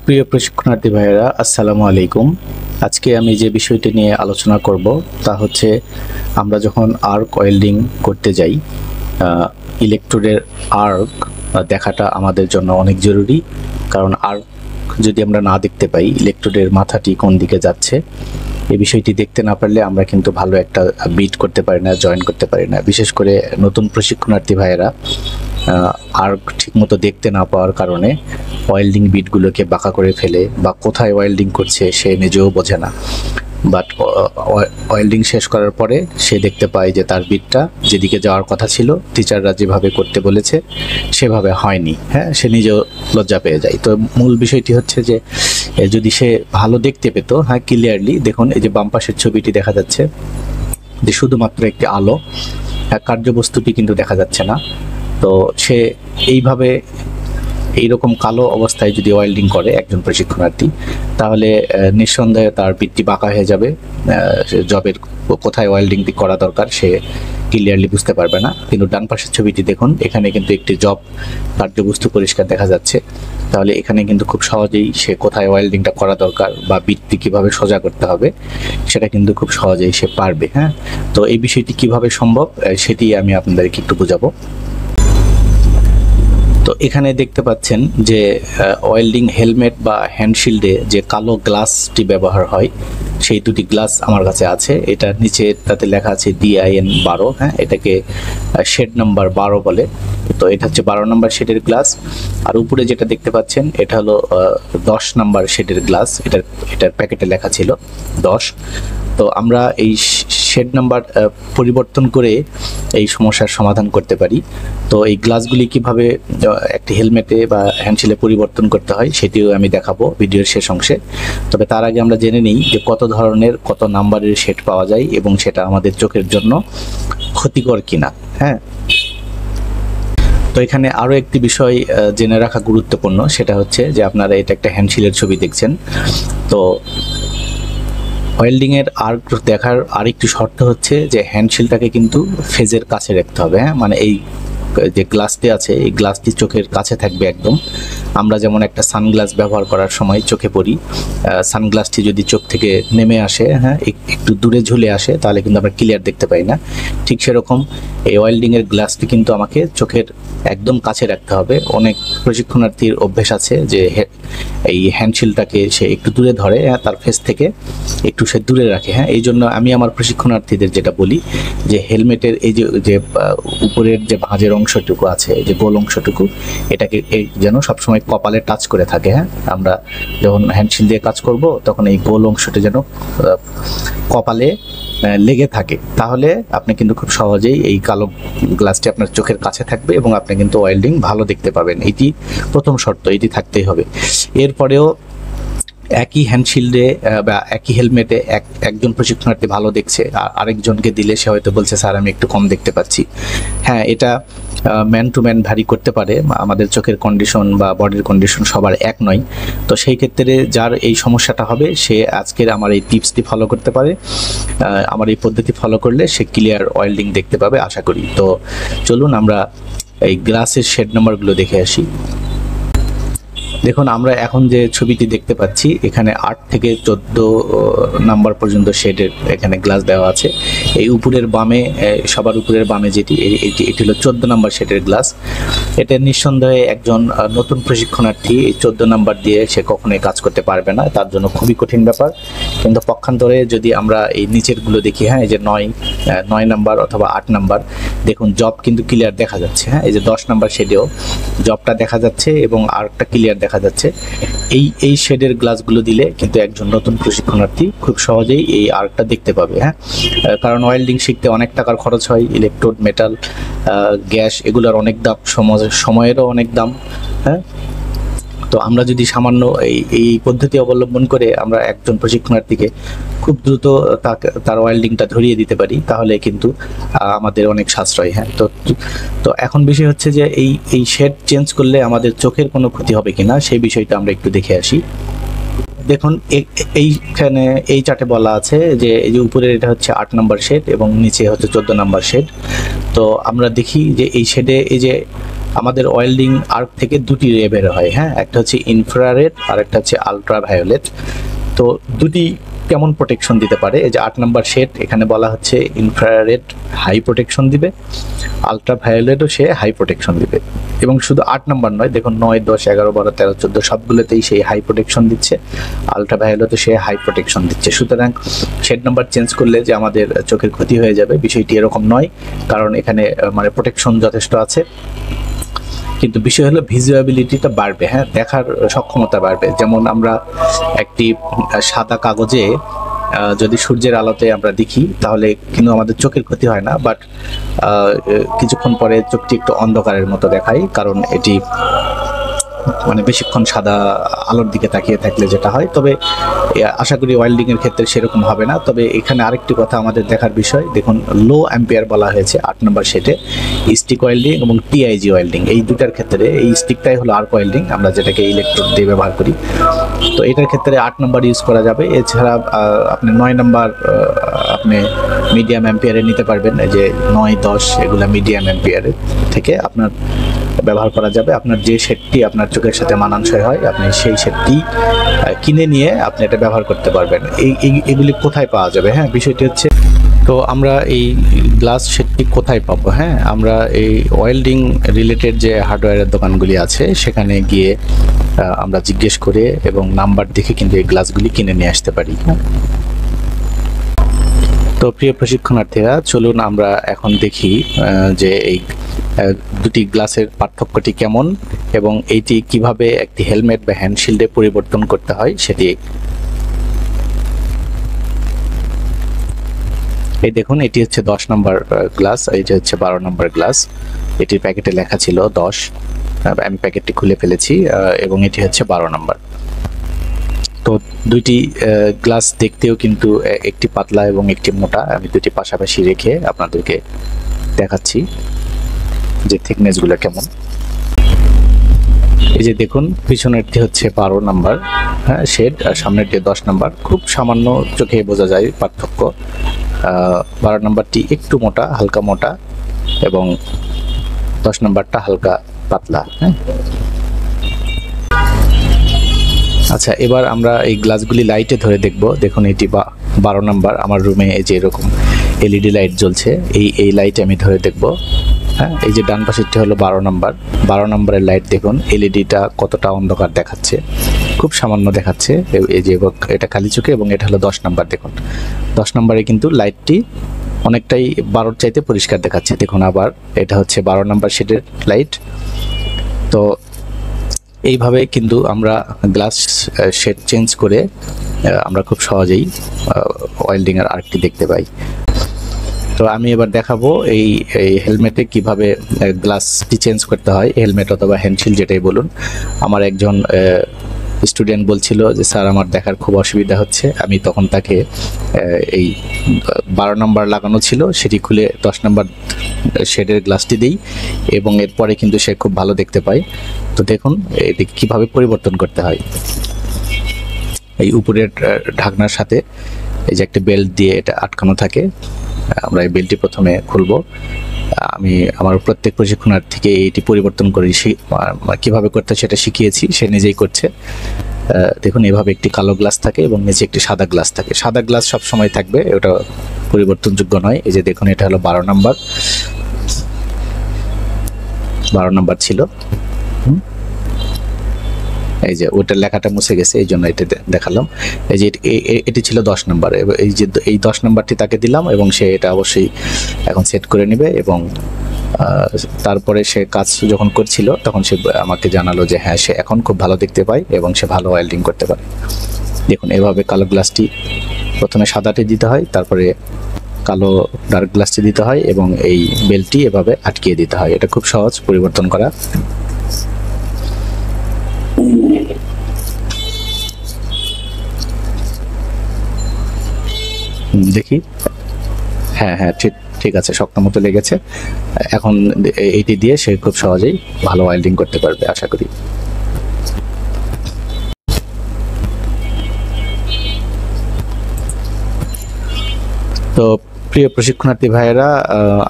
প্রিয় প্রশিক্ষণার্থী ভাইয়েরা, আসসালামু আলাইকুম। আজকে আমি যে বিষয়টি নিয়ে আলোচনা করব তা হচ্ছে আমরা যখন আর্ক ওয়েল্ডিং করতে যাই, ইলেকট্রোডের আর্ক দেখাটা আমাদের জন্য অনেক জরুরি। কারণ আর্ক যদি আমরা না দেখতে পাই, ইলেকট্রোডের মাথাটি কোন দিকে যাচ্ছে, এই বিষয়টি দেখতে না পারলে আমরা কিন্তু ভালো একটা বিট করতে পারি না, জয়েন করতে পারি না। বিশেষ করে নতুন প্রশিক্ষণার্থী ভাইয়েরা আর্ক ঠিকমতো দেখতে না পাওয়ার কারণে ওয়েল্ডিং বিটগুলোকে বাঁকা করে ফেলে, বা কোথায় ওয়েল্ডিং করছে সে নিজেও বোঝে না। বাট ওয়েল্ডিং শেষ করার পরে সে দেখতে পায় যে তার বিটটা যেদিকে যাওয়ার কথা ছিল, টিচাররা যেভাবে করতে বলেছে সেভাবে হয়নি। সে নিজেও লজ্জা পেয়ে যায়। তো মূল বিষয়টি হচ্ছে যে যদি সে ভালো দেখতে পেত, ক্লিয়ারলি দেখুন, এই যে বাম পাশের ছবিটি দেখা যাচ্ছে যে শুধুমাত্র একটি আলো, কার্যবস্তুটি কিন্তু দেখা যাচ্ছে না। তো সে এইভাবে এইরকম কালো অবস্থায় যদি ওয়েল্ডিং করে একজন প্রশিক্ষণার্থী, তাহলে নিঃসন্দেহে তার পিঠটি বাঁকা হয়ে যাবে। জবের কোথায় ওয়েল্ডিংটি করা দরকার সে ক্লিয়ারলি বুঝতে পারবে না। কিন্তু ডান পাশের ছবিটি দেখুন, এখানে কিন্তু একটি জব কার্যবস্তু পরিষ্কার দেখা যাচ্ছে। তাহলে এখানে কিন্তু খুব সহজেই সে কোথায় ওয়েল্ডিংটা করা দরকার বা বিটটি কীভাবে সোজা করতে হবে সেটা কিন্তু খুব সহজেই সে পারবে। তো এই বিষয়টি কিভাবে সম্ভব সেটি আমি আপনাদেরকে একটু বোঝাবো। তো এখানে দেখতে পাচ্ছেন যে ওয়েল্ডিং হেলমেট বা হ্যান্ডশিল্ডে যে কালো গ্লাসটি ব্যবহার হয়, সেই দুটি গ্লাস আমার কাছে আছে। এটার নিচে তাতে লেখা আছে DIN 12। এটাকে শেড নাম্বার 12 বলে। তো এটা হচ্ছে 12 নম্বর শেডের গ্লাস। আর উপরে যেটা দেখতে পাচ্ছেন এটা হলো 10 নাম্বার শেডের গ্লাস। এটার প্যাকেটে লেখা ছিল 10। তো আমরা এই শেড নাম্বার পরিবর্তন করে এই সমস্যার সমাধান করতে পারি। তো এই গ্লাসগুলি কিভাবে একটি হেলমেটে বা হ্যান্ডশিলে পরিবর্তন করতে হয় সেটিও আমি দেখাবো ভিডিওর শেষ অংশে। তবে তার আগে আমরা জেনে নিই যে কত ধরনের কত নাম্বারের শেড পাওয়া যায় এবং সেটা আমাদের চোখের জন্য ক্ষতিকর কিনা। তো এখানে আরও একটি বিষয় জেনে রাখা গুরুত্বপূর্ণ, সেটা হচ্ছে যে আপনারা এটা একটা হ্যান্ডশিলের ছবি দেখছেন। তো ওয়েল্ডিংয়ের আর্ক দেখার আরেকটি শর্ত হচ্ছে যে হ্যান্ডশিলটাকে কিন্তু ফেজের কাছে রাখতে হবে। মানে এই যে গ্লাসটি আছে এই গ্লাসটি চোখের কাছে থাকবে একদম। আমরা যেমন একটা সানগ্লাস ব্যবহার করার সময় চোখে পড়ি, সানগ্লাসটি যদি চোখ থেকে নেমে আসে, একটু দূরে ঝুলে আসে, তাহলে কিন্তু আমরা ক্লিয়ার দেখতে পাই না। ঠিক সেরকম এই ওয়েল্ডিংয়ের গ্লাসটি কিন্তু আমাকে চোখের একদম কাছে রাখতে হবে। অনেক প্রশিক্ষণার্থীর অভ্যেস আছে যে এই হ্যান্ডশিলটাকে সে একটু দূরে ধরে, তার ফেস থেকে একটু সে দূরে রাখে। এই জন্য আমি আমার প্রশিক্ষণার্থীদের যেটা বলি যে হেলমেটের এই যে উপরের যে ভাঁজের অংশটুকু আছে, যে গোল অংশটুকু, এটাকে যেন সবসময় কপালে টাচ করে থাকে। আমরা যখন হ্যান্ডশিল দিয়ে কাজ করব তখন এই গোল অংশটা যেন কপালে লেগে থাকে, তাহলে আপনি কিন্তু খুব সহজেই এই কালো গ্লাসটি আপনার চোখের কাছে থাকবে এবং আপনি কিন্তু ওয়েল্ডিং ভালো দেখতে পাবেন। এটি প্রথম শর্ত, এটি থাকতেই হবে। এরপরেও একই হ্যান্ডশিল্ডে বা একই হেলমেটে একজন প্রশিক্ষণার্থী ভালো দেখছে, আর আরেকজনকে দিলে সে হয়তো বলছে স্যার আমি একটু কম দেখতে পাচ্ছি। এটা ম্যান টু ম্যান ভ্যারি করতে পারে। আমাদের চোখের কন্ডিশন বা বডির কন্ডিশন সবার এক নয়। তো সেই ক্ষেত্রে যার এই সমস্যাটা হবে সে আজকের আমার এই টিপসটি ফলো করতে পারে। আমার এই পদ্ধতি ফলো করলে সে ক্লিয়ার ওয়েল্ডিং দেখতে পাবে আশা করি। তো চলুন আমরা এই গ্লাসের শেড নাম্বারগুলো দেখে আসি। দেখুন, আমরা এখন যে ছবিটি দেখতে পাচ্ছি এখানে 8 থেকে 14 নাম্বার পর্যন্ত শেডের এখানে গ্লাস দেওয়া আছে। এই উপরের বামে, সবার উপরের বামে যেটি, এটি হলো 14 নাম্বার শেডের গ্লাস। এটা নিঃসন্দেহে একজন নতুন প্রশিক্ষণার্থী এই 14 নাম্বার দিয়ে সে কখনোই কাজ করতে পারবে না, তার জন্য খুবই কঠিন ব্যাপার। কিন্তু পক্ষান্তরে যদি আমরা এই নিচেরগুলো দেখি, এই যে 9 নাম্বার অথবা 8 নাম্বার, দেখুন জব কিন্তু ক্লিয়ার দেখা যাচ্ছে। এই যে 10 নাম্বার শেডেও জবটা দেখা যাচ্ছে এবং আরেকটা ক্লিয়ার দেখা যাচ্ছে। এই শেডের গ্লাসগুলো দিলে কিন্তু একজন নতুন প্রশিক্ষণার্থী খুব সহজেই এই আর্কটা দেখতে পাবে। কারণ ওয়েল্ডিং শিখতে অনেক টাকার খরচ হয়, ইলেকট্রোড, মেটাল, গ্যাস, এগুলোর অনেক দাম, সময়েরও অনেক দাম। তো আমরা যদি সামান্য এই পদ্ধতি অবলম্বন করে আমরা একজন প্রশিক্ষণার্থীকে খুব দ্রুত তার ওয়েল্ডিংটা ধরিয়ে দিতে পারি, তাহলে কিন্তু আমাদের অনেক সাশ্রয়। তো এখন বিষয় হচ্ছে যে এই শেড চেঞ্জ করলে আমাদের চোখের কোনো ক্ষতি হবে কিনা সেই বিষয়টা আমরা একটু দেখে আসি। দেখুন, এইখানে এই চার্টে বলা আছে যে এই যে উপরের এটা হচ্ছে 8 নাম্বার শেড এবং নিচে হচ্ছে 14 নাম্বার শেড। তো আমরা দেখি যে এই শেডে এই যে আমাদের ওয়েল্ডিং আর্ক থেকে দুটি রে বের হয়, হ্যাঁ, একটা হচ্ছে ইনফ্রারেড আর একটা হচ্ছে আলট্রাভায়োলেট। তো দুটি কেমন প্রোটেকশন দিতে পারে, এই যে 8 নম্বর শেড এখানে বলা হচ্ছে ইনফ্রারেড হাই প্রোটেকশন দিবে, আলট্রাভায়োলেটও সে হাই প্রোটেকশন দিবে। এবং শুধু 8 নম্বর নয়, দেখুন 9, 10, 11, 12, 13, 14 সবগুলোতেই সেই হাই প্রোটেকশন দিচ্ছে, আলট্রাভায়োলেটও সে হাই প্রোটেকশন দিচ্ছে। সুতরাং শেড নাম্বার চেঞ্জ করলে যে আমাদের চোখের ক্ষতি হয়ে যাবে বিষয়টি এরকম নয়, কারণ এখানে মানে প্রোটেকশন যথেষ্ট আছে। কিন্তু বিষয় হলো ভিজুয়াবিলিটিটা বাড়বে, হ্যাঁ, দেখার সক্ষমতা বাড়বে। যেমন আমরা একটি সাদা কাগজে যদি সূর্যের আলোতে আমরা দেখি তাহলে কিন্তু আমাদের চোখের ক্ষতি হয় না, বাট কিছুক্ষণ পরে চোখটি একটু অন্ধকারের মতো দেখায়, কারণ এটি মানে বেশিক্ষণ সাদা আলোর দিকে তাকিয়ে থাকলে যেটা হয়। তবে আশা করি ওয়েল্ডিং এর ক্ষেত্রে সেরকম হবে না। তবে এখানে আরেকটি কথা আমাদের দেখার বিষয়, দেখুন লো অ্যাম্পিয়ার বলা হয়েছে 8 নম্বর সেটে, স্টিক ওয়েল্ডিং এবং টিআইজি ওয়েল্ডিং এই দুটার ক্ষেত্রে এই স্টিকটাই হলো আর্ক ওয়েল্ডিং, আমরা যেটাকে ইলেকট্রোড দিয়ে ব্যবহার করি। তো এটার ক্ষেত্রে 8 নম্বর ইউজ করা যাবে। এছাড়া আপনি 9 নম্বর আপনি মিডিয়াম অ্যাম্পিয়ারে নিতে পারবেন, যে 9, 10 এগুলা মিডিয়াম অ্যাম্পিয়ারের থেকে আপনার ব্যবহার করা যাবে। আপনার যে সেটটি আপনার চোখের সাথে মানানসই হয় আপনি সেই সেটটি কিনে নিয়ে আপনি এটা ব্যবহার করতে পারবেন। এগুলি কোথায় পাওয়া যাবে, হ্যাঁ, বিষয়টি হচ্ছে, তো আমরা এই গ্লাস সেটটি কোথায় পাবো, হ্যাঁ, আমরা এই ওয়েল্ডিং রিলেটেড যে হার্ডওয়্যারের দোকানগুলি আছে সেখানে গিয়ে আমরা জিজ্ঞেস করে এবং নাম্বার দেখে কিন্তু এই গ্লাসগুলি কিনে নিয়ে আসতে পারি। তো প্রিয় প্রশিক্ষণার্থীরা, চলুন আমরা এখন দেখি যে এই দুটি গ্লাসের পার্থক্যটি কেমন এবং এইটি কিভাবে একটি হেলমেট বা হ্যান্ডশিল্ডে পরিবর্তন করতে হয় সেটি। এই দেখুন, এটি হচ্ছে 10 নম্বর গ্লাস, এই যে হচ্ছে 12 নম্বর গ্লাস। এটির প্যাকেটে লেখা ছিল 10, আমি প্যাকেটটি খুলে ফেলেছি, এবং এটি হচ্ছে 12 নম্বর। তো দুইটি গ্লাস দেখতেও কিন্তু একটি পাতলা এবং একটি মোটা, আমি দুটি পাশাপাশি রেখে আপনাদেরকে দেখাচ্ছি যে থিকনেসগুলো কেমন। এই যে দেখুন, পিছনেরটি হচ্ছে 12 নম্বর, হ্যাঁ, শেড, আর সামনেরটি 10 নম্বর। খুব সামান্য চোখে বোঝা যায় পার্থক্য। 12 নম্বরটি একটু মোটা, হালকা মোটা, এবং 10 নম্বরটা হালকা পাতলা, হ্যাঁ। আচ্ছা, এবার আমরা এই গ্লাসগুলি লাইটে ধরে দেখব। দেখুন, এটি 12 নম্বর। আমার রুমে এই যে এরকম এলইডি লাইট জ্বলছে, এই লাইট আমি ধরে দেখব, হ্যাঁ। এই যে ডান পাশেরটি হলো 12 নম্বর। 12 নম্বরের লাইট দেখুন, এলইডিটা কতটা অন্ধকার দেখাচ্ছে, খুব সামান্য দেখাচ্ছে। এই যে এটা খালি চোখে, এবং এটা হলো 10 নম্বর। দেখুন 10 নম্বরে কিন্তু লাইটটি অনেকটাই 12-র চাইতে পরিষ্কার দেখাচ্ছে। দেখুন আবার এটা হচ্ছে 12 নম্বর শেডের লাইট। তো এইভাবে কিন্তু আমরা গ্লাস শেড চেঞ্জ করে আমরা খুব সহজেই ওয়েল্ডিং এর আর্কটি দেখতে পাই। তো আমি এবার দেখাবো এই হেলমেটে কিভাবে গ্লাসটি চেঞ্জ করতে হয়, হেলমেট অথবা হ্যান্ডশিল্ড যেটাই বলুন। আমার একজন স্টুডেন্ট বলছিল যে স্যার আমার দেখার খুব অসুবিধা হচ্ছে। আমি তখন তাকে এই 12 নম্বর লাগানো ছিল সেটি খুলে 10 নম্বর শেডের গ্লাসটি দিই, এবং এরপরে কিন্তু সে খুব ভালো দেখতে পায়। তো দেখুন এদিকে কিভাবে পরিবর্তন করতে হয়। এই উপরের ঢাকনার সাথে এই যে একটা বেল্ট দিয়ে এটা আটকানো থাকে, আমরা এই বেল্টটি প্রথমে খুলবো। আমি আমার প্রত্যেক প্রশিক্ষণার্থীকে এইটি পরিবর্তন করে কিভাবে করতে সেটা শিখিয়েছি, সে নিজেই করছে। দেখুন এভাবে একটি কালো গ্লাস থাকে এবং নিচে একটি সাদা গ্লাস থাকে। সাদা গ্লাস সব সময় থাকবে, ওটা পরিবর্তনযোগ্য নয়। এই যে দেখুন এটা হলো 12 নম্বর, 12 নম্বর ছিল। এই যে ওটার লেখাটা মুছে গেছে, এই জন্য এটা দেখালাম। এই যে এটি ছিল 10 নম্বর, এই যে এই 10 নম্বরটি তাকে দিলাম, এবং সে এটা অবশ্যই এখন সেট করে নেবে। এবং তারপরে সে কাজ যখন করছিল তখন সে আমাকে জানালো যে হ্যাঁ, সে এখন খুব ভালো দেখতে পায় এবং সে ভালো ওয়েল্ডিং করতে পারে। দেখুন এভাবে কালো গ্লাসটি প্রথমে সাদাটি দিতে হয়, তারপরে কালো ডার্ক গ্লাসটি দিতে হয়, এবং এই বেল্টটি এভাবে আটকিয়ে দিতে হয়। এটা খুব সহজ পরিবর্তন করা। দেখি, হ্যাঁ হ্যাঁ, ঠিক আছে, শক্ত মতো লেগেছে। এখন এইটি দিয়ে সে খুব সহজেই ভালো ওয়েল্ডিং করতে পারবে আশা করি। তো প্রিয় প্রশিক্ষণার্থী ভাইয়েরা,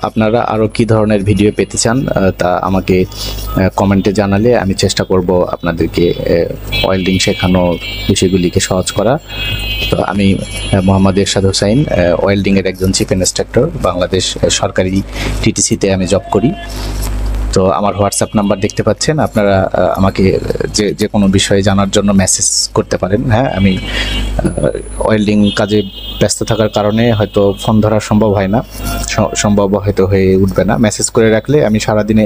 আপনারা আরও কী ধরনের ভিডিও পেতে চান তা আমাকে কমেন্টে জানালে আমি চেষ্টা করব আপনাদেরকে ওয়েল্ডিং শেখানো বিষয়গুলিকে সহজ করা। তো আমি মোহাম্মদ এরশাদ হোসাইন, ওয়েল্ডিংয়ের একজন চিফ ইন্সট্রাক্টর, বাংলাদেশ সরকারি টিটিসিতে আমি জব করি। তো আমার হোয়াটসঅ্যাপ নাম্বার দেখতে পাচ্ছেন, আপনারা আমাকে যে কোনো বিষয়ে জানার জন্য মেসেজ করতে পারেন। হ্যাঁ, আমি ওয়েল্ডিং কাজে ব্যস্ত থাকার কারণে হয়তো ফোন ধরা সম্ভব হয় না, সম্ভব হয়তো হয়ে উঠবে না। মেসেজ করে রাখলে আমি সারাদিনে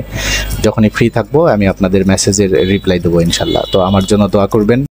যখনই ফ্রি থাকবো আমি আপনাদের মেসেজের রিপ্লাই দেবো ইনশাল্লাহ। তো আমার জন্য দোয়া করবেন।